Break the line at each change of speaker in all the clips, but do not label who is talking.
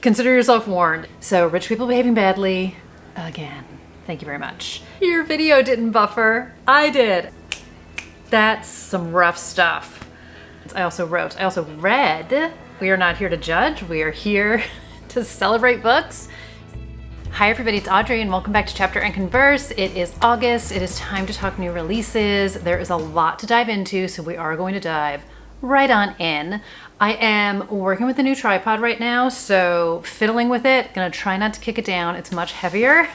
consider yourself warned. So rich people behaving badly again. Thank you very much. Your video didn't buffer. I did. That's some rough stuff. I also read. We are not here to judge. We are here to celebrate books. Hi everybody, it's Audrey and welcome back to Chapter and Converse. It is August. It is time to talk new releases. There is a lot to dive into, so we are going to dive right on in. I am working with a new tripod right now, so fiddling with it. Gonna try not to kick it down. It's much heavier.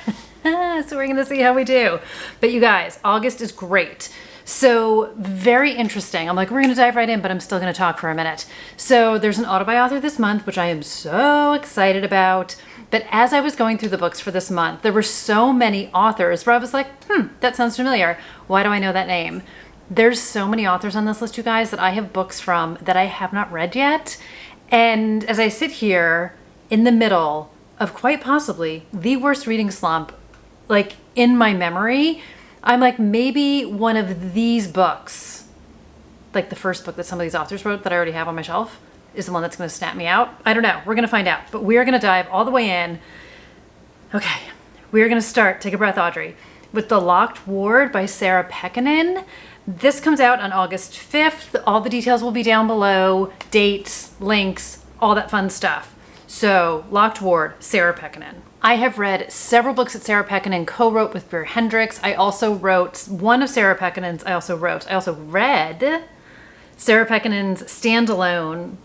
So we're gonna see how we do. But you guys, August is great. So very interesting. I'm like, we're gonna dive right in, but I'm still gonna talk for a minute. So there's an Autobuy author this month, which I am so excited about. But as I was going through the books for this month, there were so many authors where I was like, that sounds familiar. Why do I know that name? There's so many authors on this list, you guys, that I have books from that I have not read yet. And as I sit here in the middle of quite possibly the worst reading slump, like in my memory, I'm like, maybe one of these books, like the first book that some of these authors wrote that I already have on my shelf, is the one that's going to snap me out. I don't know. We're going to find out. But we are going to dive all the way in. Okay. We are going to start, take a breath, Audrey, with The Locked Ward by Sarah Pekkanen. This comes out on August 5th. All the details will be down below. Dates, links, all that fun stuff. So, Locked Ward, Sarah Pekkanen. I have read several books that Sarah Pekkanen co-wrote with Bear Hendricks. I also wrote one of Sarah Pekkanen's. I also read Sarah Pekkanen's standalone,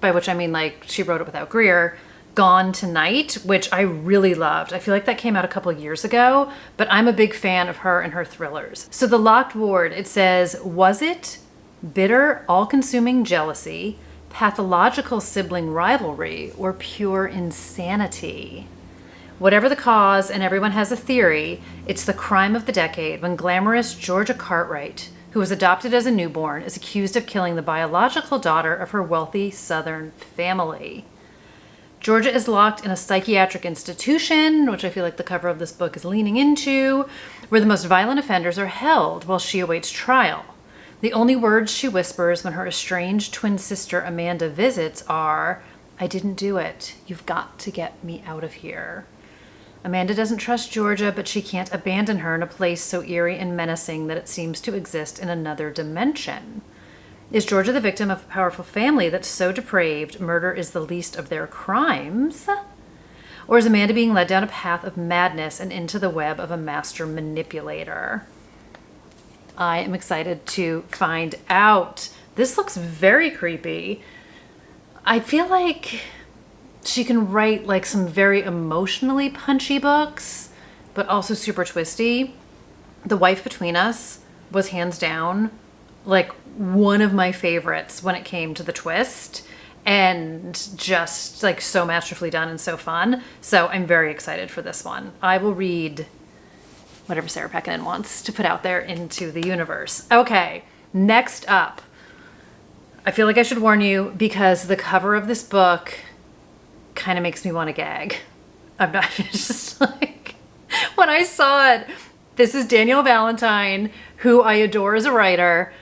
by which I mean like she wrote it without Greer, Gone Tonight, which I really loved. I feel like that came out a couple years ago, but I'm a big fan of her and her thrillers. So The Locked Ward, it says, was it bitter, all-consuming jealousy, pathological sibling rivalry, or pure insanity? Whatever the cause, and everyone has a theory, it's the crime of the decade when glamorous Georgia Cartwright, who was adopted as a newborn, is accused of killing the biological daughter of her wealthy Southern family. Georgia is locked in a psychiatric institution, which I feel like the cover of this book is leaning into, where the most violent offenders are held while she awaits trial. The only words she whispers when her estranged twin sister Amanda visits are, "I didn't do it. You've got to get me out of here." Amanda doesn't trust Georgia, but she can't abandon her in a place so eerie and menacing that it seems to exist in another dimension. Is Georgia the victim of a powerful family that's so depraved murder is the least of their crimes? Or is Amanda being led down a path of madness and into the web of a master manipulator? I am excited to find out. This looks very creepy. I feel like she can write like some very emotionally punchy books, but also super twisty. The Wife Between Us was hands down like one of my favorites when it came to the twist, and just like so masterfully done and so fun. So I'm very excited for this one. I will read whatever Sarah Pekkanen wants to put out there into the universe. Okay, next up. I feel like I should warn you because the cover of this book kind of makes me want to gag. I'm not just like, when I saw it, this is Danielle Valentine, who I adore as a writer.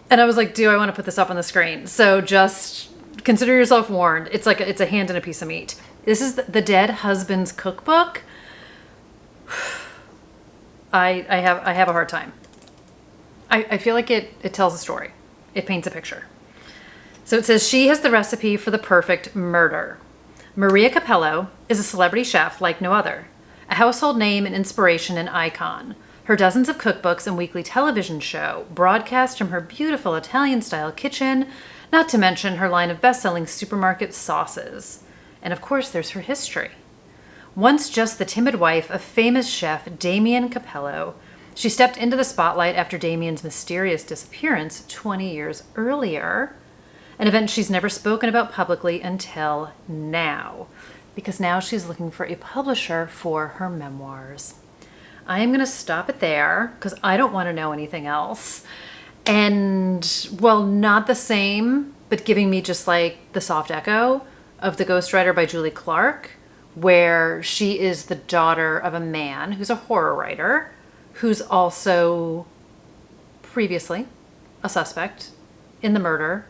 And I was like, do I want to put this up on the screen? So just consider yourself warned. It's like, it's a hand and a piece of meat. This is the Dead Husband's Cookbook. I have a hard time. I feel like it tells a story. It paints a picture. So it says, she has the recipe for the perfect murder. Maria Capello is a celebrity chef like no other, a household name and inspiration and icon. Her dozens of cookbooks and weekly television show broadcast from her beautiful Italian-style kitchen, not to mention her line of best-selling supermarket sauces. And of course, there's her history. Once just the timid wife of famous chef Damien Capello, she stepped into the spotlight after Damien's mysterious disappearance 20 years earlier, an event she's never spoken about publicly until now, because now she's looking for a publisher for her memoirs. I am going to stop it there because I don't want to know anything else. And, well, not the same, but giving me just like the soft echo of The Ghostwriter by Julie Clark, where she is the daughter of a man who's a horror writer, who's also previously a suspect in the murder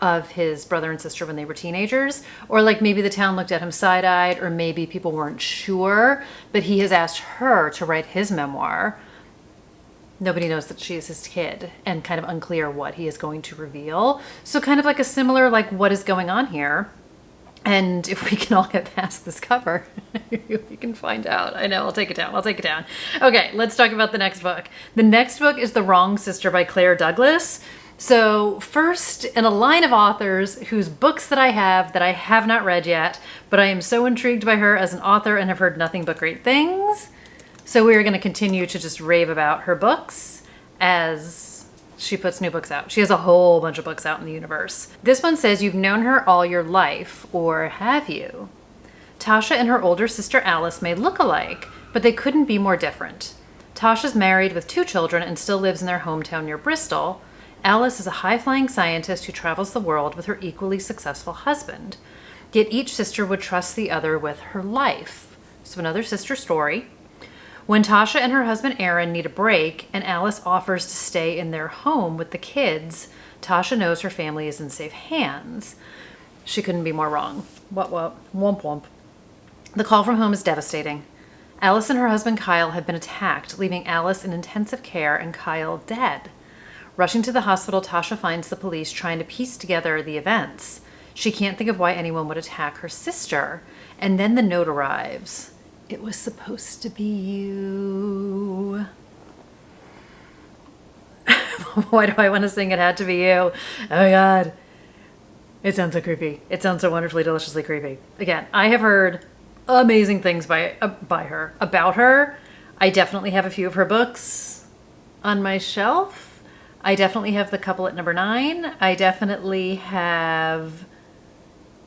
of his brother and sister when they were teenagers, or like maybe the town looked at him side-eyed, or maybe people weren't sure, but he has asked her to write his memoir. Nobody knows that she is his kid, and kind of unclear what he is going to reveal. So kind of like a similar, like, what is going on here? And if we can all get past this cover, we can find out. I know, I'll take it down. I'll take it down. Okay, let's talk about the next book. The next book is The Wrong Sister by Claire Douglas. So first in a line of authors whose books that I have not read yet, but I am so intrigued by her as an author and have heard nothing but great things. So we are going to continue to just rave about her books as she puts new books out. She has a whole bunch of books out in the universe. This one says, you've known her all your life, or have you? Tasha and her older sister Alice may look alike, but they couldn't be more different. Tasha's married with 2 children and still lives in their hometown near Bristol. Alice is a high-flying scientist who travels the world with her equally successful husband. Yet each sister would trust the other with her life. So another sister story. When Tasha and her husband Aaron need a break and Alice offers to stay in their home with the kids, Tasha knows her family is in safe hands. She couldn't be more wrong. What, womp womp. The call from home is devastating. Alice and her husband Kyle have been attacked, leaving Alice in intensive care and Kyle dead. Rushing to the hospital, Tasha finds the police trying to piece together the events. She can't think of why anyone would attack her sister. And then the note arrives. It was supposed to be you. Why do I want to sing It Had to Be You? Oh my God. It sounds so creepy. It sounds so wonderfully, deliciously creepy. Again, I have heard amazing things about her. I definitely have a few of her books on my shelf. I definitely have The Couple at Number 9. I definitely have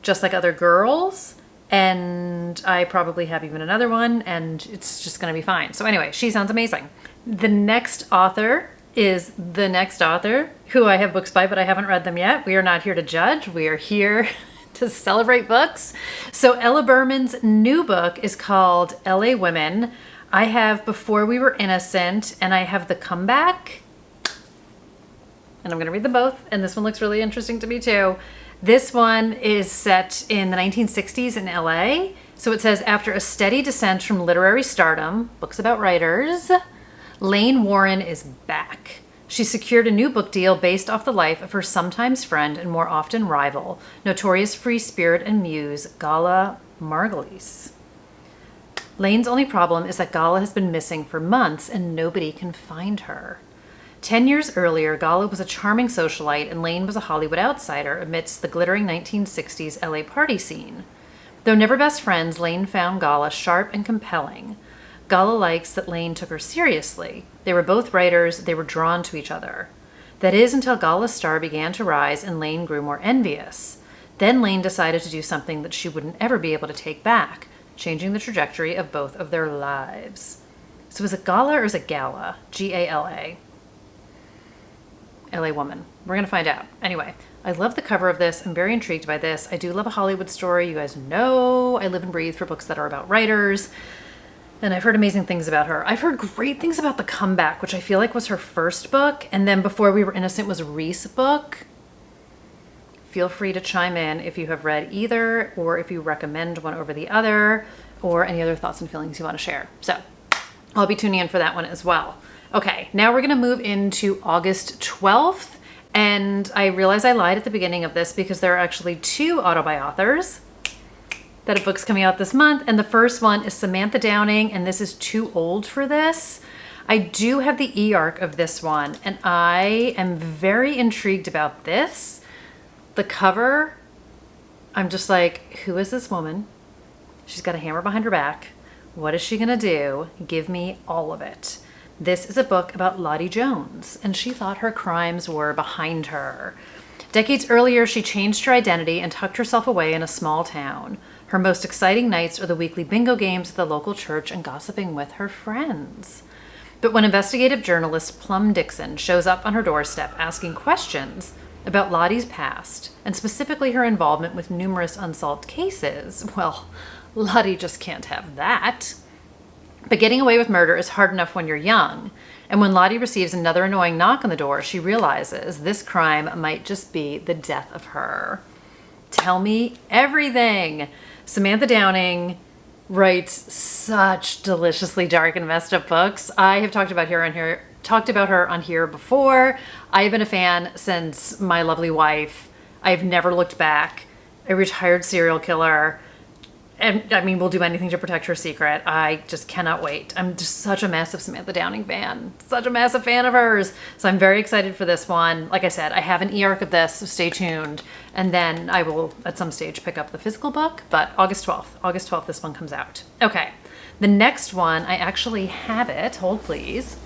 Just Like Other Girls. And I probably have even another one, and it's just going to be fine. So anyway, she sounds amazing. The next author is the next author who I have books by, but I haven't read them yet. We are not here to judge. We are here to celebrate books. So Ella Berman's new book is called LA Women. I have Before We Were Innocent, and I have The Comeback. And I'm going to read them both, and this one looks really interesting to me too. This one is set in the 1960s in LA. So it says, after a steady descent from literary stardom, books about writers, Lane Warren is back. She secured a new book deal based off the life of her sometimes friend and more often rival, notorious free spirit and muse, Gala Margulies. Lane's only problem is that Gala has been missing for months and nobody can find her. 10 years earlier, Gala was a charming socialite and Lane was a Hollywood outsider amidst the glittering 1960s LA party scene. Though never best friends, Lane found Gala sharp and compelling. Gala likes that Lane took her seriously. They were both writers, they were drawn to each other. That is until Gala's star began to rise and Lane grew more envious. Then Lane decided to do something that she wouldn't ever be able to take back, changing the trajectory of both of their lives. So is it Gala or is it Gala? G-A-L-A. LA Woman. We're going to find out. Anyway, I love the cover of this. I'm very intrigued by this. I do love a Hollywood story. You guys know I live and breathe for books that are about writers. And I've heard amazing things about her. I've heard great things about The Comeback, which I feel like was her first book. And then Before We Were Innocent was Reese's book. Feel free to chime in if you have read either, or if you recommend one over the other, or any other thoughts and feelings you want to share. So I'll be tuning in for that one as well. Okay, now we're gonna move into August 12th, and I realize I lied at the beginning of this because there are actually 2 Autobuy authors that have books coming out this month, and the first one is Samantha Downing, and this is Too Old for This. I do have the e-arc of this one, and I am very intrigued about this. The cover, I'm just like, who is this woman? She's got a hammer behind her back. What is she gonna do? Give me all of it. This is a book about Lottie Jones, and she thought her crimes were behind her. Decades earlier, she changed her identity and tucked herself away in a small town. Her most exciting nights are the weekly bingo games at the local church and gossiping with her friends. But when investigative journalist Plum Dixon shows up on her doorstep asking questions about Lottie's past, and specifically her involvement with numerous unsolved cases, well, Lottie just can't have that. But getting away with murder is hard enough when you're young. And when Lottie receives another annoying knock on the door, she realizes this crime might just be the death of her. Tell me everything. Samantha Downing writes such deliciously dark and messed up books. I have talked about her on here before. I've been a fan since My Lovely Wife. I've never looked back. A retired serial killer. And I mean, we'll do anything to protect her secret. I just cannot wait. I'm just such a massive Samantha Downing fan. Such a massive fan of hers. So I'm very excited for this one. Like I said, I have an e-arc of this, so stay tuned. And then I will, at some stage, pick up the physical book. But August 12th. August 12th, this one comes out. Okay. The next one, I actually have it. Hold, please.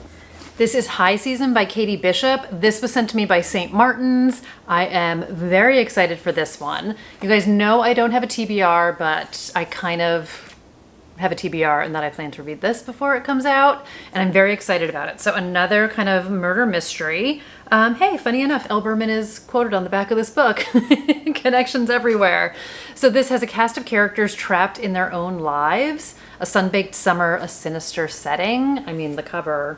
This is High Season by Katie Bishop. This was sent to me by St. Martin's. I am very excited for this one. You guys know I don't have a TBR, but I kind of have a TBR and that I plan to read this before it comes out, and I'm very excited about it. So another kind of murder mystery. Hey, funny enough, Elle Berman is quoted on the back of this book. Connections everywhere. So this has a cast of characters trapped in their own lives. A sun-baked summer, a sinister setting. I mean, the cover...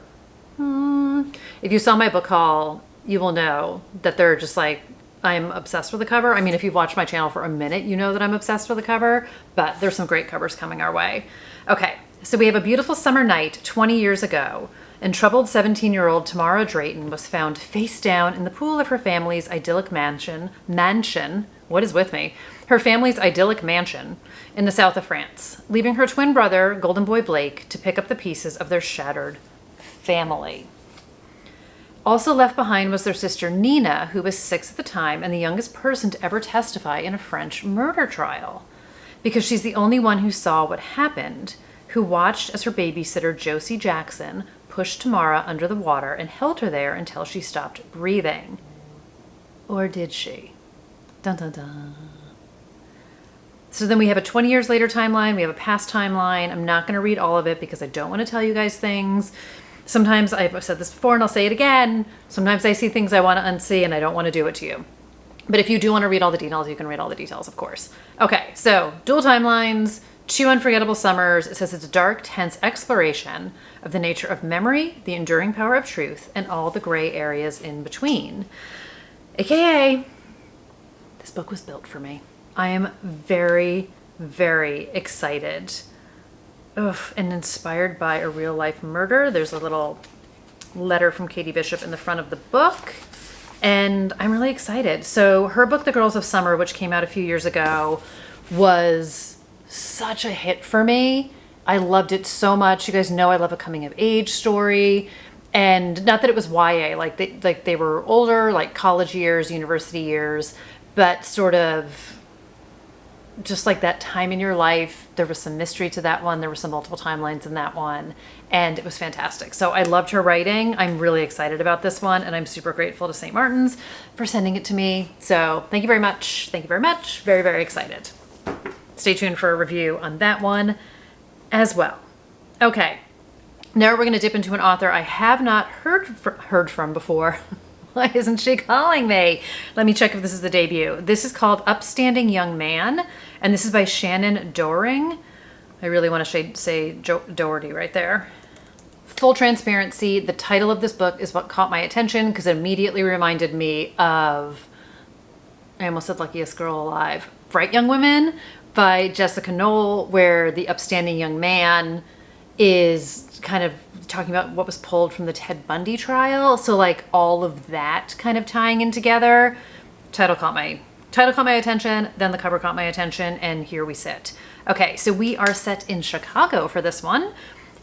If you saw my book haul, you will know that they're just like, I'm obsessed with the cover. I mean, if you've watched my channel for a minute, you know that I'm obsessed with the cover, but there's some great covers coming our way. Okay, so we have a beautiful summer night 20 years ago, and troubled 17-year-old Tamara Drayton was found face down in the pool of her family's idyllic mansion, what is with me? Her family's idyllic mansion in the south of France, leaving her twin brother, Golden Boy Blake, to pick up the pieces of their shattered family. Also left behind was their sister Nina, who was 6 at the time and the youngest person to ever testify in a French murder trial, because she's the only one who saw what happened, who watched as her babysitter Josie Jackson pushed Tamara under the water and held her there until she stopped breathing. Or did she? Dun dun dun. So then we have a 20 years later timeline, we have a past timeline. I'm not going to read all of it because I don't want to tell you guys things. Sometimes, I've said this before and I'll say it again, sometimes I see things I want to unsee and I don't want to do it to you. But if you do want to read all the details, you can read all the details, of course. Okay, so dual timelines, 2 unforgettable summers. It says it's a dark, tense exploration of the nature of memory, the enduring power of truth, and all the gray areas in between. AKA, this book was built for me. I am very, very excited. And inspired by a real life murder. There's a little letter from Katie Bishop in the front of the book, and I'm really excited. So her book, The Girls of Summer, which came out a few years ago, was such a hit for me. I loved it so much. You guys know I love a coming of age story, and not that it was YA, like they were older, like college years, university years, but sort of just like that time in your life. There was some mystery to that one. There were some multiple timelines in that one, and it was fantastic. So I loved her writing. I'm really excited about this one, and I'm super grateful to St. Martin's for sending it to me. So thank you very much. Thank you very much. Very, very excited. Stay tuned for a review on that one as well. Okay, now we're going to dip into an author I have not heard from before. Why isn't she calling me? Let me check if this is the debut. This is called Upstanding Young Man, and this is by Shannon Doering. I really want to say Doherty right there. Full transparency, the title of this book is what caught my attention because it immediately reminded me of, I almost said Luckiest Girl Alive, Bright Young Women by Jessica Knoll, where the upstanding young man is kind of talking about what was pulled from the Ted Bundy trial. So like all of that kind of tying in together. Title caught my attention, then the cover caught my attention, and here we sit. Okay, so we are set in Chicago for this one,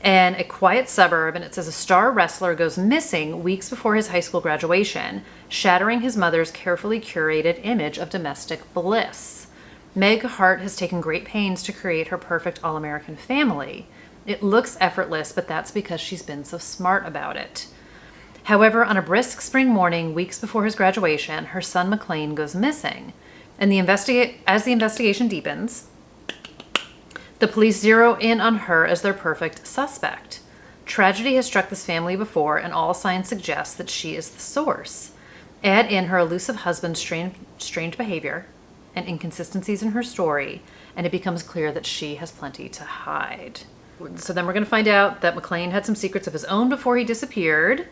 and a quiet suburb, and it says a star wrestler goes missing weeks before his high school graduation, shattering his mother's carefully curated image of domestic bliss. Meg Hart has taken great pains to create her perfect all-American family. It looks effortless, but that's because she's been so smart about it. However, on a brisk spring morning, weeks before his graduation, her son McLean goes missing. And as the investigation deepens, the police zero in on her as their perfect suspect. Tragedy has struck this family before, and all signs suggest that she is the source. Add in her elusive husband's strange behavior and inconsistencies in her story, and it becomes clear that she has plenty to hide. So then we're going to find out that McLean had some secrets of his own before he disappeared.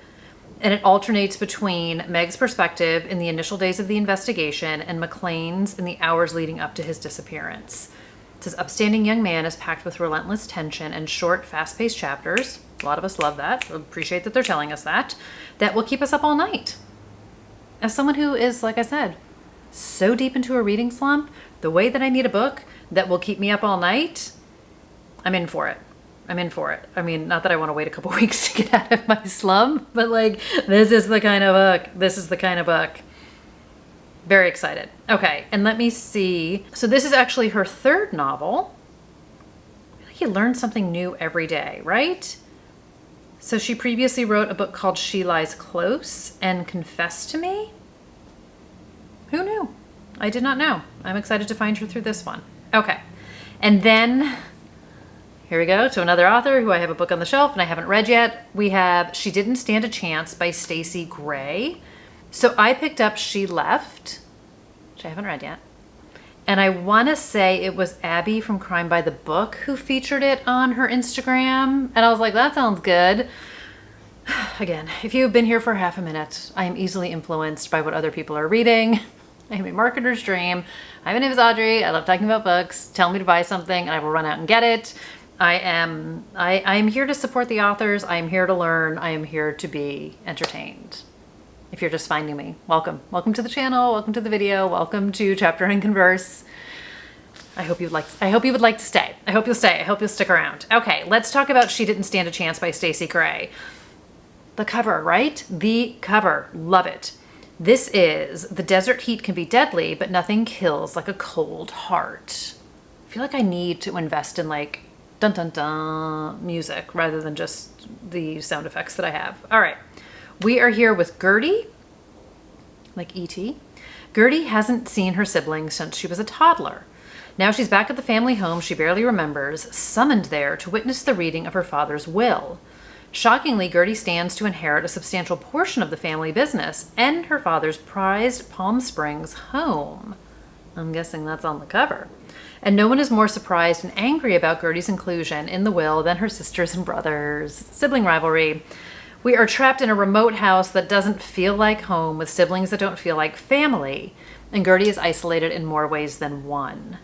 And it alternates between Meg's perspective in the initial days of the investigation and McLean's in the hours leading up to his disappearance. It says, Upstanding Young Man is packed with relentless tension and short, fast-paced chapters. A lot of us love that. We appreciate that they're telling us that. That will keep us up all night. As someone who is, like I said, so deep into a reading slump, the way that I need a book that will keep me up all night, I'm in for it. I'm in for it. I mean, not that I want to wait a couple weeks to get out of my slump, but like, this is the kind of book. This is the kind of book. Very excited. Okay, and let me see. So this is actually her third novel. I feel like you learn something new every day, right? So she previously wrote a book called She Lies Close and Confess to Me. Who knew? I did not know. I'm excited to find her through this one. Okay, and then here we go to another author who I have a book on the shelf and I haven't read yet. We have She Didn't Stand a Chance by Stacy Gray. So I picked up She Left, which I haven't read yet. And I want to say it was Abby from Crime by the Book who featured it on her Instagram. And I was like, that sounds good. Again, if you've been here for half a minute, I am easily influenced by what other people are reading. I am a marketer's dream. Hi, my name is Audrey. I love talking about books. Tell me to buy something and I will run out and get it. I am here to support the authors. I am here to learn. I am here to be entertained. If you're just finding me, welcome. Welcome to the channel. Welcome to the video. Welcome to Chapter and Converse. I hope you would like to stay. I hope you'll stay. I hope you'll stick around. Okay, let's talk about She Didn't Stand a Chance by Stacy Gray. The cover, right? The cover. Love it. This is The Desert Heat Can Be Deadly, but nothing kills like a cold heart. I feel like I need to invest in like dun dun dun music rather than just the sound effects that I have. All right. We are here with Gertie, like E.T. Gertie hasn't seen her siblings since she was a toddler. Now she's back at the family home she barely remembers, summoned there to witness the reading of her father's will. Shockingly, Gertie stands to inherit a substantial portion of the family business and her father's prized Palm Springs home. I'm guessing that's on the cover. And no one is more surprised and angry about Gertie's inclusion in the will than her sisters and brothers. Sibling rivalry. We are trapped in a remote house that doesn't feel like home with siblings that don't feel like family. And Gertie is isolated in more ways than one.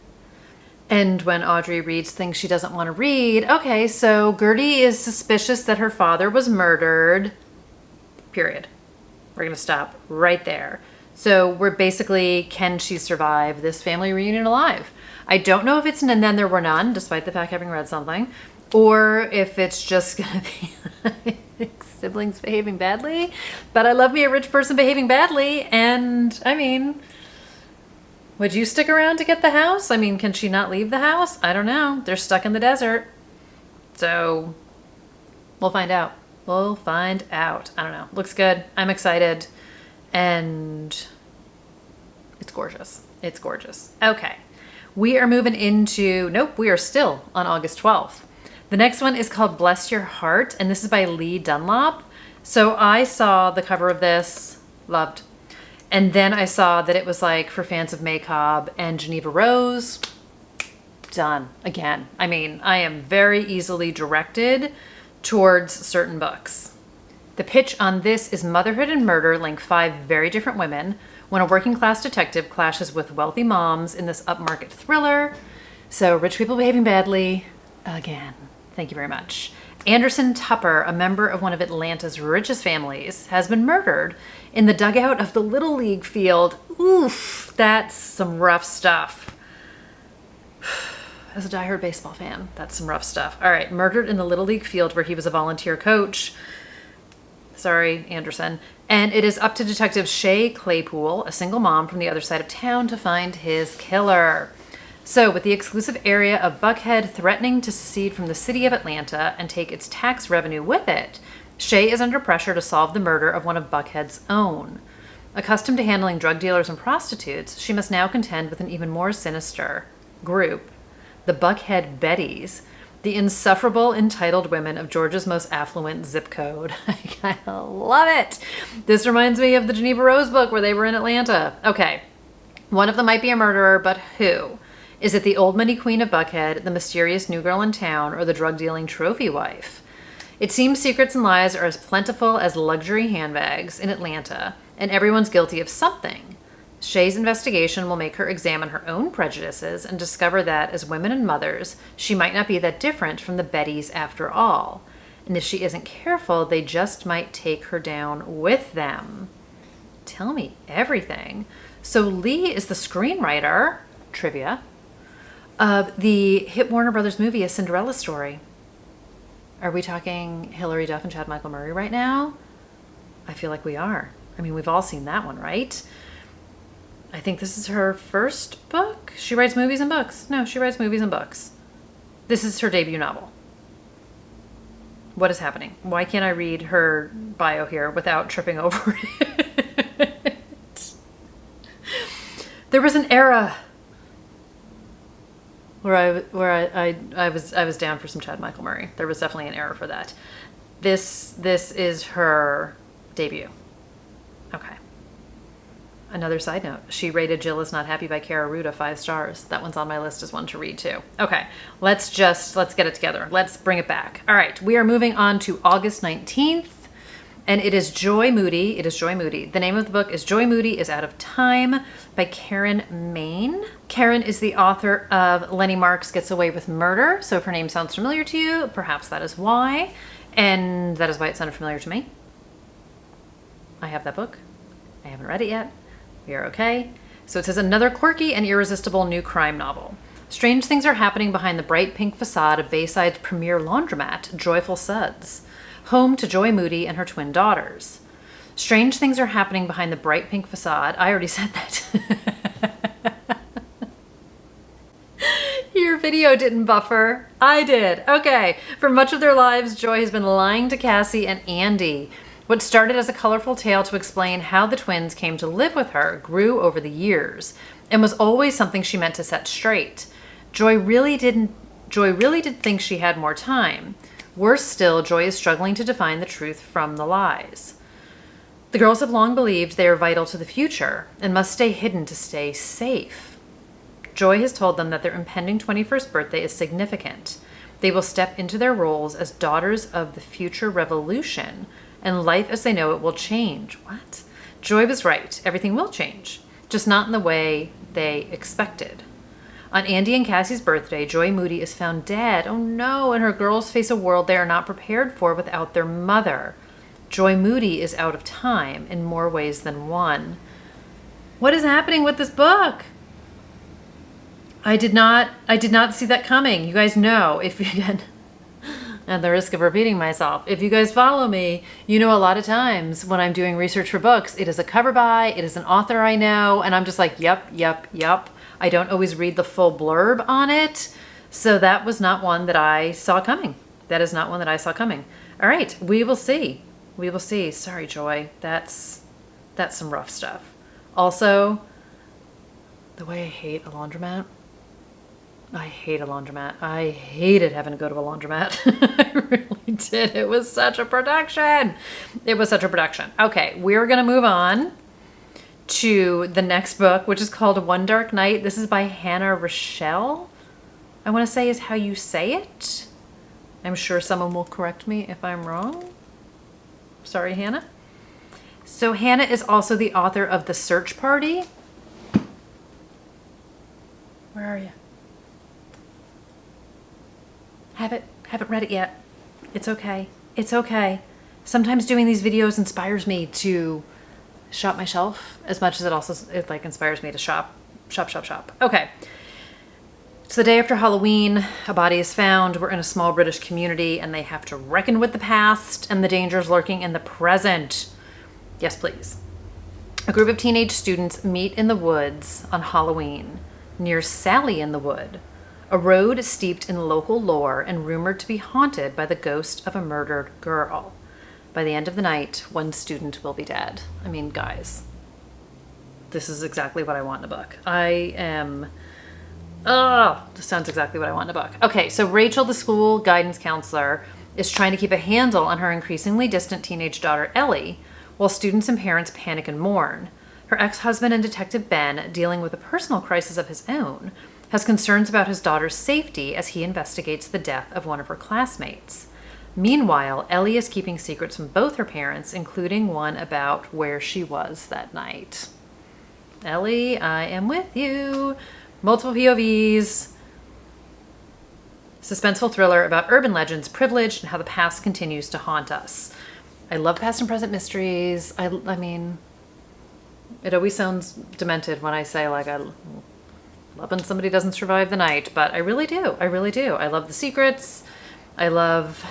And when Audrey reads things she doesn't want to read, okay, so Gertie is suspicious that her father was murdered. Period. We're going to stop right there. So we're basically, can she survive this family reunion alive? I don't know if it's an and then there were none, despite the fact having read something, or if it's just going to be like siblings behaving badly. But I love me a rich person behaving badly, and I mean, would you stick around to get the house? I mean, can she not leave the house? I don't know. They're stuck in the desert. So we'll find out. We'll find out. I don't know. Looks good. I'm excited. And it's gorgeous. It's gorgeous. Okay. We are moving into, nope, we are still on August 12th. The next one is called Bless Your Heart, and this is by Lee Dunlop. So I saw the cover of this, loved. And then I saw that it was like for fans of Maycobb and Geneva Rose. Done. Again. I mean, I am very easily directed towards certain books. The pitch on this is motherhood and murder link 5 very different women when a working class detective clashes with wealthy moms in this upmarket thriller. So rich people behaving badly again. Thank you very much. Anderson Tupper, a member of one of Atlanta's richest families, has been murdered in the dugout of the Little League field. Oof, that's some rough stuff. As a diehard baseball fan, that's some rough stuff. All right, murdered in the Little League field where he was a volunteer coach. Sorry, Anderson. And it is up to Detective Shay Claypool, a single mom from the other side of town, to find his killer. So, with the exclusive area of Buckhead threatening to secede from the city of Atlanta and take its tax revenue with it, Shay is under pressure to solve the murder of one of Buckhead's own. Accustomed to handling drug dealers and prostitutes, she must now contend with an even more sinister group, the Buckhead Bettys, the insufferable, entitled women of Georgia's most affluent zip code. I kind of love it. This reminds me of the Geneva Rose book where they were in Atlanta. Okay, one of them might be a murderer, but who? Is it the old money queen of Buckhead, the mysterious new girl in town, or the drug-dealing trophy wife? It seems secrets and lies are as plentiful as luxury handbags in Atlanta, and everyone's guilty of something. Shay's investigation will make her examine her own prejudices and discover that, as women and mothers, she might not be that different from the Bettys after all. And if she isn't careful, they just might take her down with them. Tell me everything. So Lee is the screenwriter, trivia, of the hit Warner Brothers movie A Cinderella Story. Are we talking Hilary Duff and Chad Michael Murray right now? I feel like we are. I mean, we've all seen that one, right? I think this is her first book. She writes movies and books. No, she writes movies and books. This is her debut novel. What is happening? Why can't I read her bio here without tripping over it? There was an era where I was down for some Chad Michael Murray. There was definitely an era for that. This is her debut. Okay. Another side note, she rated Jill Is Not Happy by Kara Ruda 5 stars. That one's on my list as one to read too. Okay, let's get it together. Let's bring it back. All right, we are moving on to August 19th, and it is Joy Moody. It is Joy Moody. The name of the book is Joy Moody is Out of Time by Karen Main. Karen is the author of Lenny Marks Gets Away with Murder. So if her name sounds familiar to you, perhaps that is why. And that is why it sounded familiar to me. I have that book. I haven't read it yet. We are okay. So it says another quirky and irresistible new crime novel. Strange things are happening behind the bright pink facade of Bayside's premier laundromat, Joyful Suds, home to Joy Moody and her twin daughters. Strange things are happening behind the bright pink facade. I already said that. Your video didn't buffer. I did. Okay. For much of their lives, Joy has been lying to Cassie and Andy. What started as a colorful tale to explain how the twins came to live with her grew over the years and was always something she meant to set straight. Joy really did think she had more time. Worse still, Joy is struggling to define the truth from the lies. The girls have long believed they are vital to the future and must stay hidden to stay safe. Joy has told them that their impending 21st birthday is significant. They will step into their roles as daughters of the future revolution, and life as they know it will change. What? Joy was right. Everything will change, just not in the way they expected. On Andy and Cassie's birthday, Joy Moody is found dead. Oh no, and her girls face a world they are not prepared for without their mother. Joy Moody is out of time in more ways than one. What is happening with this book? I did not see that coming. You guys know, if you can, at the risk of repeating myself, if you guys follow me, you know a lot of times when I'm doing research for books, it is a cover by, it is an author I know, and I'm just like, yep. I don't always read the full blurb on it. So that was not one that I saw coming. That is not one that I saw coming. All right, we will see. We will see. Sorry, Joy. That's some rough stuff. Also, the way I hate a laundromat. I hate a laundromat. I hated having to go to a laundromat. I really did. It was such a production. It was such a production. Okay, we're going to move on to the next book, which is called One Dark Night. This is by Hannah Rochelle. I want to say is how you say it. I'm sure someone will correct me if I'm wrong. Sorry, Hannah. So Hannah is also the author of The Search Party. Where are you? Haven't read it yet. It's okay. It's okay. Sometimes doing these videos inspires me to shop my shelf as much as it like inspires me to shop. Okay. It's the day after Halloween. A body is found. We're in a small British community and they have to reckon with the past and the dangers lurking in the present. Yes, please. A group of teenage students meet in the woods on Halloween near Sally in the Wood, a road steeped in local lore and rumored to be haunted by the ghost of a murdered girl. By the end of the night, one student will be dead. I mean, guys, this is exactly what I want in a book. This sounds exactly what I want in a book. Okay, so Rachel, the school guidance counselor, is trying to keep a handle on her increasingly distant teenage daughter, Ellie, while students and parents panic and mourn. Her ex-husband and Detective Ben, dealing with a personal crisis of his own, has concerns about his daughter's safety as he investigates the death of one of her classmates. Meanwhile, Ellie is keeping secrets from both her parents, including one about where she was that night. Ellie, I am with you. Multiple POVs. Suspenseful thriller about urban legends, privilege, and how the past continues to haunt us. I love past and present mysteries. I mean, it always sounds demented when I say, like, I love when somebody doesn't survive the night, but I really do. I really do. I love the secrets. I love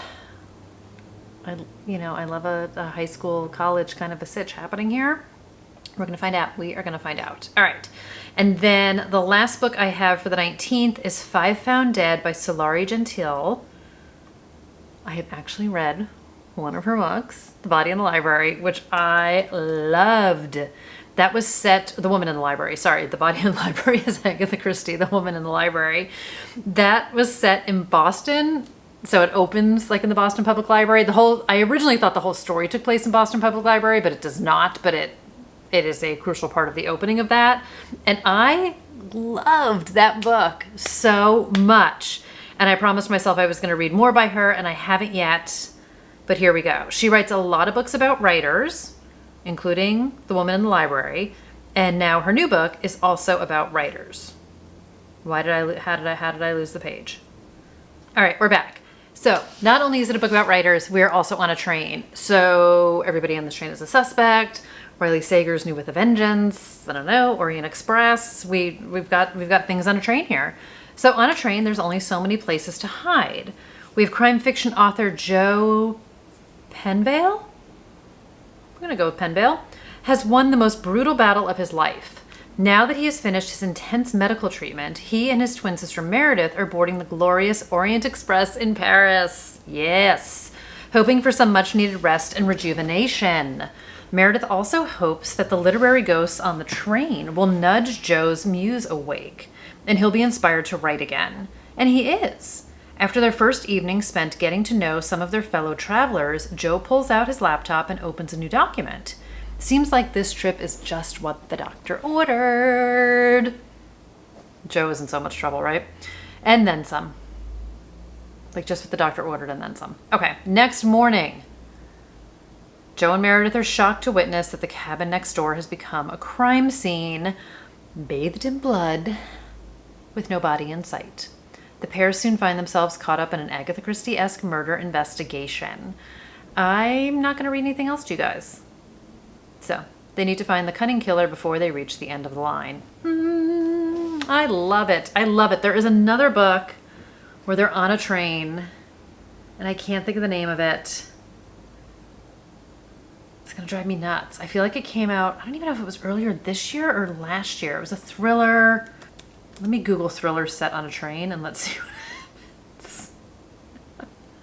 a high school, college kind of a sitch happening here. We're going to find out. We are going to find out. All right. And then the last book I have for the 19th is Five Found Dead by Solari Gentiel. I have actually read one of her books, The Body in the Library, which I loved. That was set, The Woman in the Library. Sorry, The Body in the Library is Agatha Christie, The Woman in the Library. That was set in Boston. So it opens like in the Boston Public Library. I originally thought the whole story took place in Boston Public Library, but it does not. But it is a crucial part of the opening of that. And I loved that book so much. And I promised myself I was going to read more by her, and I haven't yet. But here we go. She writes a lot of books about writers, including The Woman in the Library. And now her new book is also about writers. How did I lose the page? All right, we're back. So not only is it a book about writers, we're also on a train. So everybody on this train is a suspect. Riley Sager's New with a Vengeance. I don't know, Orient Express. We've got things on a train here. So on a train, there's only so many places to hide. We have crime fiction author Joe Penvale. I'm gonna go with Penvale. Has won the most brutal battle of his life. Now that he has finished his intense medical treatment, he and his twin sister Meredith are boarding the glorious Orient Express in Paris. Yes, hoping for some much needed rest and rejuvenation. Meredith also hopes that the literary ghosts on the train will nudge Joe's muse awake, and he'll be inspired to write again. And he is. After their first evening spent getting to know some of their fellow travelers, Joe pulls out his laptop and opens a new document. Seems like this trip is just what the doctor ordered. Joe is in so much trouble, right? And then some. Like just what the doctor ordered and then some. Okay, next morning. Joe and Meredith are shocked to witness that the cabin next door has become a crime scene, bathed in blood, with no body in sight. The pair soon find themselves caught up in an Agatha Christie-esque murder investigation. I'm not going to read anything else to you guys. So, they need to find the cunning killer before they reach the end of the line. I love it. I love it. There is another book where they're on a train, and I can't think of the name of it. It's going to drive me nuts. I feel like it came out, I don't even know if it was earlier this year or last year. It was a thriller. Let me Google thriller set on a train and let's see what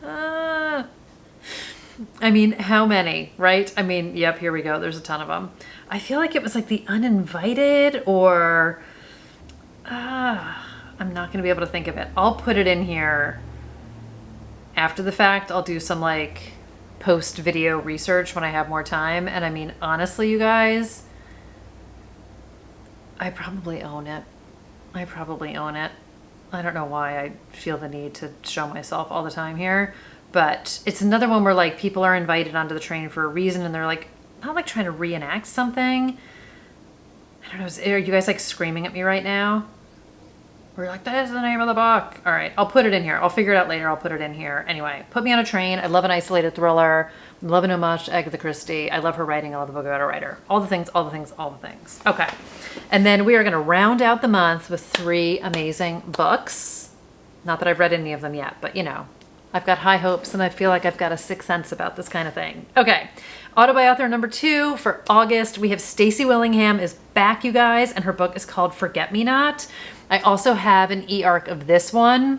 happens. I mean, how many, right? I mean, yep, here we go. There's a ton of them. I feel like it was like The Uninvited or... I'm not going to be able to think of it. I'll put it in here after the fact. I'll do some like post-video research when I have more time. And I mean, honestly, you guys, I probably own it. I probably own it. I don't know why I feel the need to show myself all the time here. But it's another one where like people are invited onto the train for a reason and they're like, not like trying to reenact something. I don't know, are you guys like screaming at me right now? We're like, that is the name of the book. All right, I'll put it in here. I'll figure it out later. I'll put it in here. Anyway, put me on a train. I love an isolated thriller. I love an homage to Agatha Christie. I love her writing. I love a book about a writer. All the things, all the things, all the things. Okay. And then we are going to round out the month with 3 amazing books. Not that I've read any of them yet, but you know, I've got high hopes and I feel like I've got a sixth sense about this kind of thing. Okay. Autobuy author number 2 for August. We have Stacy Willingham is back, you guys, and her book is called Forget Me Not. I also have an e-arc of this one,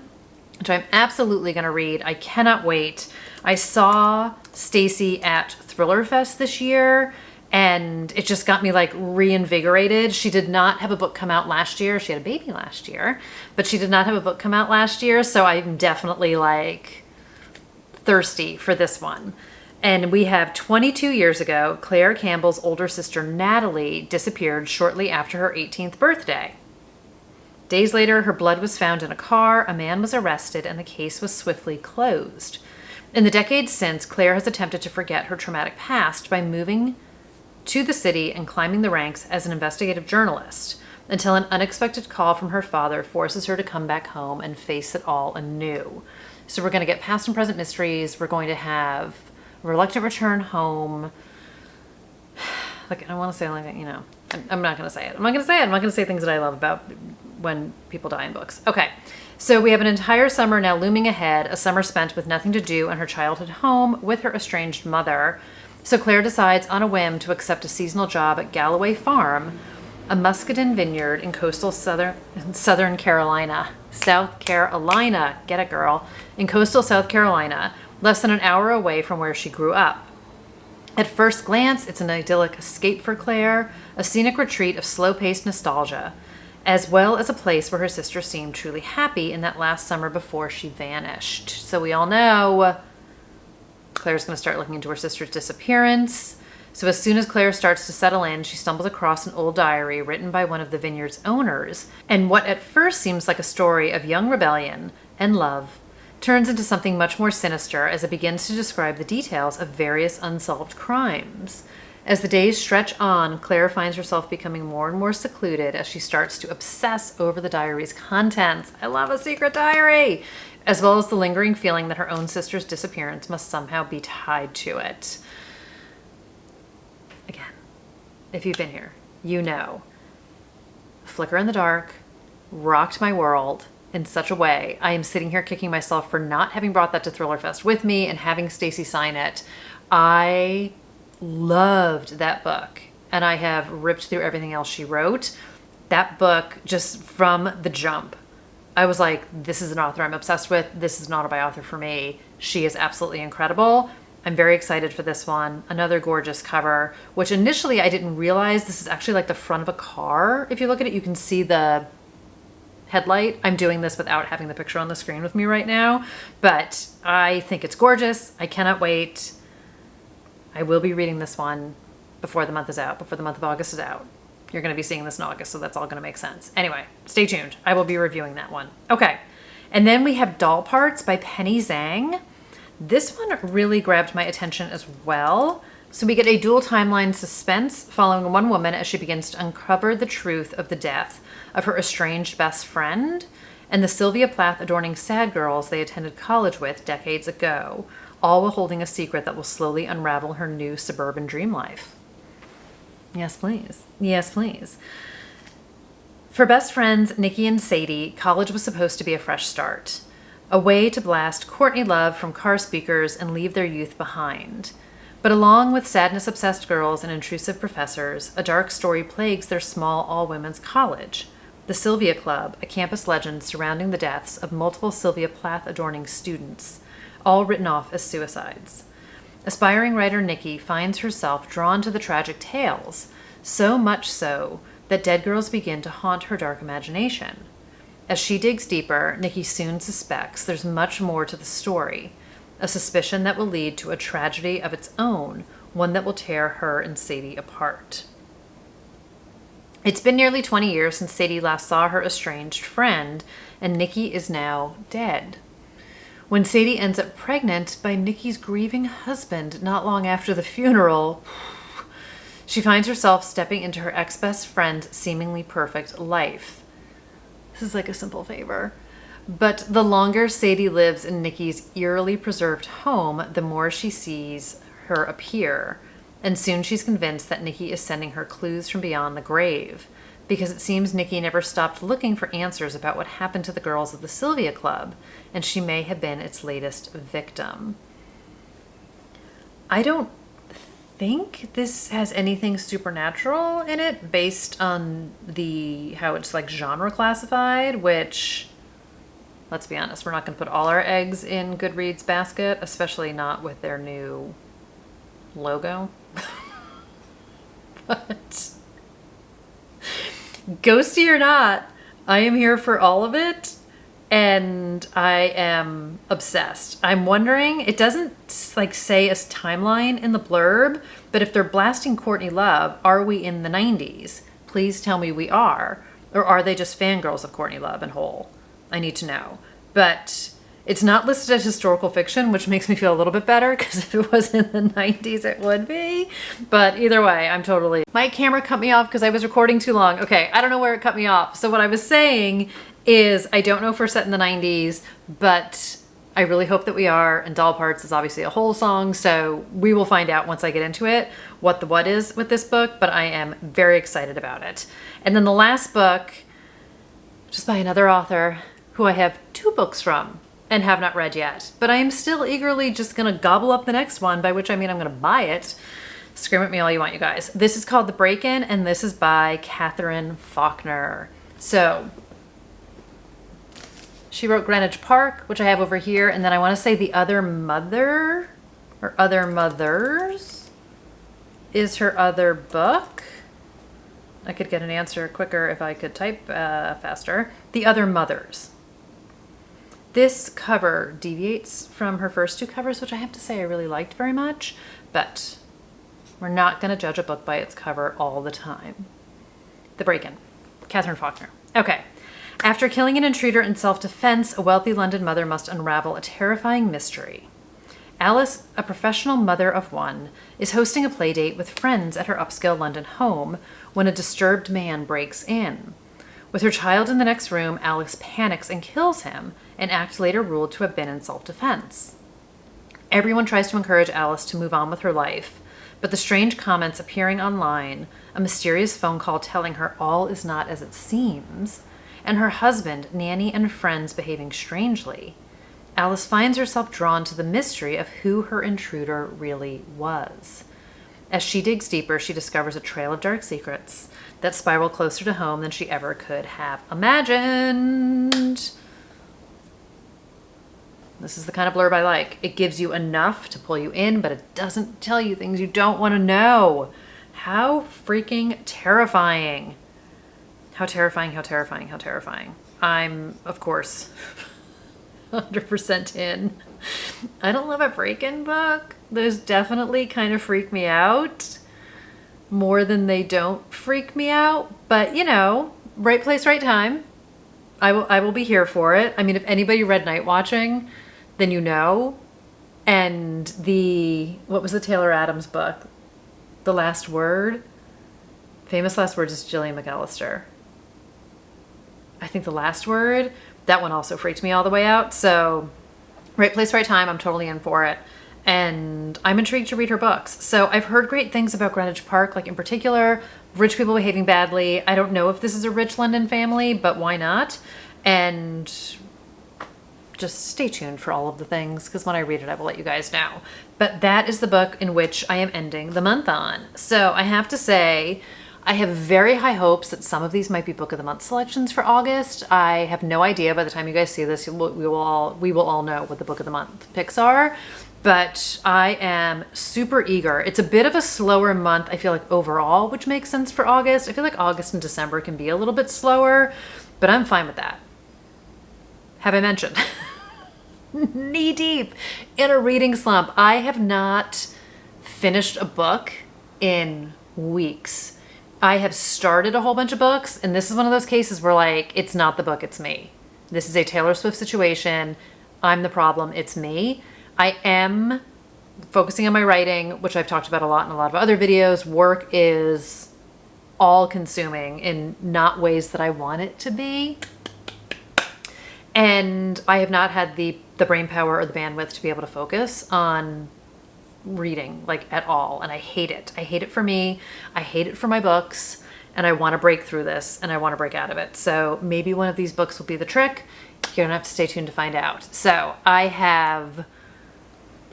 which I'm absolutely going to read. I cannot wait. I saw Stacy at Thriller Fest this year, and it just got me like reinvigorated. She did not have a book come out last year. She had a baby last year, but she did not have a book come out last year. So I'm definitely like thirsty for this one. And we have 22 years ago, Claire Campbell's older sister Natalie disappeared shortly after her 18th birthday. Days later, her blood was found in a car, a man was arrested, and the case was swiftly closed. In the decades since, Claire has attempted to forget her traumatic past by moving to the city and climbing the ranks as an investigative journalist, until an unexpected call from her father forces her to come back home and face it all anew. So we're going to get past and present mysteries. We're going to have a reluctant return home. Like, I don't want to say anything, you know. I'm not going to say it. I'm not going to say it. I'm not going to say things that I love about when people die in books. Okay. So we have an entire summer now looming ahead, a summer spent with nothing to do in her childhood home with her estranged mother. So Claire decides on a whim to accept a seasonal job at Galloway Farm, a muscadine vineyard in coastal South Carolina. Get it, girl. In coastal South Carolina, less than an hour away from where she grew up. At first glance, it's an idyllic escape for Claire, a scenic retreat of slow-paced nostalgia, as well as a place where her sister seemed truly happy in that last summer before she vanished. So we all know Claire's going to start looking into her sister's disappearance. So as soon as Claire starts to settle in, she stumbles across an old diary written by one of the vineyard's owners, and what at first seems like a story of young rebellion and love turns into something much more sinister as it begins to describe the details of various unsolved crimes. As the days stretch on, Claire finds herself becoming more and more secluded as she starts to obsess over the diary's contents. I love a secret diary! As well as the lingering feeling that her own sister's disappearance must somehow be tied to it. Again, if you've been here, you know. Flicker in the Dark rocked my world in such a way. I am sitting here kicking myself for not having brought that to Thriller Fest with me and having Stacy sign it. I loved that book, and I have ripped through everything else she wrote. That book, just from the jump, I was like, this is an author I'm obsessed with. This is an autobiography for me. She is absolutely incredible. I'm very excited for this one. Another gorgeous cover, which initially I didn't realize this is actually like the front of a car. If you look at it, you can see the headlight. I'm doing this without having the picture on the screen with me right now, but I think it's gorgeous. I cannot wait. I will be reading this one before the month is out, before the month of August is out. You're going to be seeing this in August, so that's all going to make sense. Anyway, stay tuned. I will be reviewing that one. Okay. And then we have Doll Parts by Penny Zang. This one really grabbed my attention as well. So we get a dual timeline suspense following one woman as she begins to uncover the truth of the death of her estranged best friend and the Sylvia Plath adorning sad girls they attended college with decades ago, all while holding a secret that will slowly unravel her new suburban dream life. Yes, please. Yes, please. For best friends Nikki and Sadie, college was supposed to be a fresh start, a way to blast Courtney love from car speakers and leave their youth behind. But along with sadness-obsessed girls and intrusive professors, a dark story plagues their small all-women's college, the Sylvia Club, a campus legend surrounding the deaths of multiple Sylvia Plath-adorning students, all written off as suicides. Aspiring writer Nikki finds herself drawn to the tragic tales, so much so that dead girls begin to haunt her dark imagination. As she digs deeper, Nikki soon suspects there's much more to the story, a suspicion that will lead to a tragedy of its own, one that will tear her and Sadie apart. It's been nearly 20 years since Sadie last saw her estranged friend, and Nikki is now dead. When Sadie ends up pregnant by Nikki's grieving husband not long after the funeral, she finds herself stepping into her ex-best friend's seemingly perfect life. This is like a simple favor. But the longer Sadie lives in Nikki's eerily preserved home, the more she sees her appear. And soon she's convinced that Nikki is sending her clues from beyond the grave, because it seems Nikki never stopped looking for answers about what happened to the girls of the Sylvia Club, and she may have been its latest victim. I don't think this has anything supernatural in it based on how it's like genre classified, which, let's be honest, we're not going to put all our eggs in Goodreads basket, especially not with their new logo. But ghosty or not, I am here for all of it, and I am obsessed. I'm wondering, it doesn't like say a timeline in the blurb, but if they're blasting Courtney Love, are we in the 90s? Please tell me we are. Or are they just fangirls of Courtney Love and Hole? I need to know. But it's not listed as historical fiction, which makes me feel a little bit better, because if it was in the 90s, it would be. But either way, I'm totally... My camera cut me off because I was recording too long. Okay, I don't know where it cut me off. So what I was saying is, I don't know if we're set in the 90s, but I really hope that we are. And Doll Parts is obviously a Hole song, so we will find out once I get into it what the what is with this book, but I am very excited about it. And then the last book, just by another author who I have 2 books from and have not read yet, but I am still eagerly just gonna gobble up the next one, by which I mean I'm gonna buy it. Scream at me all you want, you guys. This is called The Break-In, and this is by Katherine Faulner. So she wrote Greenwich Park, which I have over here, and then I want to say The Other Mother, or Other Mothers, is her other book. I could get an answer quicker if I could type faster. The Other Mothers. This cover deviates from her first 2 covers, which I have to say I really liked very much, but we're not going to judge a book by its cover all the time. The Break-In, Katherine Faulner. Okay. After killing an intruder in self-defense, a wealthy London mother must unravel a terrifying mystery. Alice, a professional mother of 1, is hosting a play date with friends at her upscale London home when a disturbed man breaks in. With her child in the next room, Alice panics and kills him, an act later ruled to have been in self-defense. Everyone tries to encourage Alice to move on with her life, but the strange comments appearing online, a mysterious phone call telling her all is not as it seems, and her husband, nanny, and friends behaving strangely, Alice finds herself drawn to the mystery of who her intruder really was. As she digs deeper, she discovers a trail of dark secrets that spiral closer to home than she ever could have imagined. This is the kind of blurb I like. It gives you enough to pull you in, but it doesn't tell you things you don't want to know. How freaking terrifying. How terrifying, how terrifying, how terrifying. I'm, of course, 100% in. I don't love a break-in book. Those definitely kind of freak me out more than they don't freak me out. But, you know, right place, right time. I will be here for it. I mean, if anybody read Night Watching, then you know. And what was the Taylor Adams book? The Last Word? Famous Last Words is Gillian McAllister. I think The Last Word, that one also freaked me all the way out. So right place, right time. I'm totally in for it. And I'm intrigued to read her books. So I've heard great things about Greenwich Park, like in particular, rich people behaving badly. I don't know if this is a rich London family, but why not? And just stay tuned for all of the things, because when I read it, I will let you guys know. But that is the book in which I am ending the month on. So I have to say, I have very high hopes that some of these might be Book of the Month selections for August. I have no idea. By the time you guys see this, we will all know what the Book of the Month picks are. But I am super eager. It's a bit of a slower month, I feel like, overall, which makes sense for August. I feel like August and December can be a little bit slower, but I'm fine with that. Have I mentioned? Knee deep in a reading slump. I have not finished a book in weeks. I have started a whole bunch of books, and this is one of those cases where, like, it's not the book, it's me. This is a Taylor Swift situation. I'm the problem, it's me. I am focusing on my writing, which I've talked about a lot in a lot of other videos. Work is all-consuming in not ways that I want it to be. And I have not had the brain power or the bandwidth to be able to focus on reading, like, at all. And I hate it. I hate it for me. I hate it for my books. And I want to break through this, and I want to break out of it. So maybe one of these books will be the trick. You're going to have to stay tuned to find out. So I have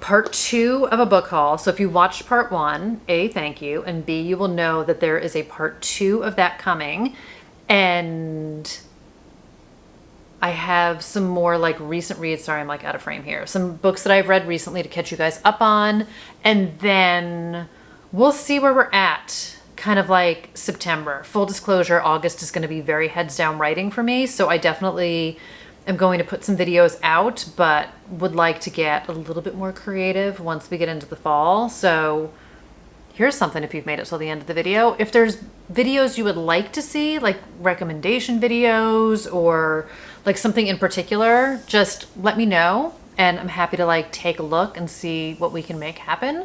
part 2 of a book haul. So if you watched part 1, A, thank you. And B, you will know that there is a part 2 of that coming. And I have some more like recent reads. Sorry, I'm like out of frame here. Some books that I've read recently to catch you guys up on. And then we'll see where we're at. Kind of like September. Full disclosure, August is going to be very heads down writing for me. So I definitely am going to put some videos out, but would like to get a little bit more creative once we get into the fall. So here's something if you've made it till the end of the video. If there's videos you would like to see, like recommendation videos or like something in particular, just let me know. And I'm happy to like take a look and see what we can make happen.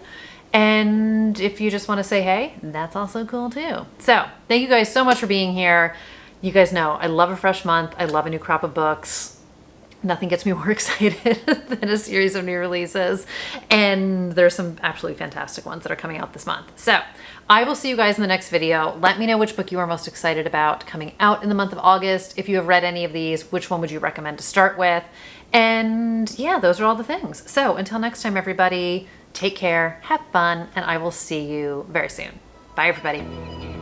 And if you just want to say hey, that's also cool too. So thank you guys so much for being here. You guys know I love a fresh month. I love a new crop of books. Nothing gets me more excited than a series of new releases. And there's some absolutely fantastic ones that are coming out this month. So I will see you guys in the next video. Let me know which book you are most excited about coming out in the month of August. If you have read any of these, which one would you recommend to start with? And yeah, those are all the things. So until next time, everybody, take care, have fun, and I will see you very soon. Bye, everybody.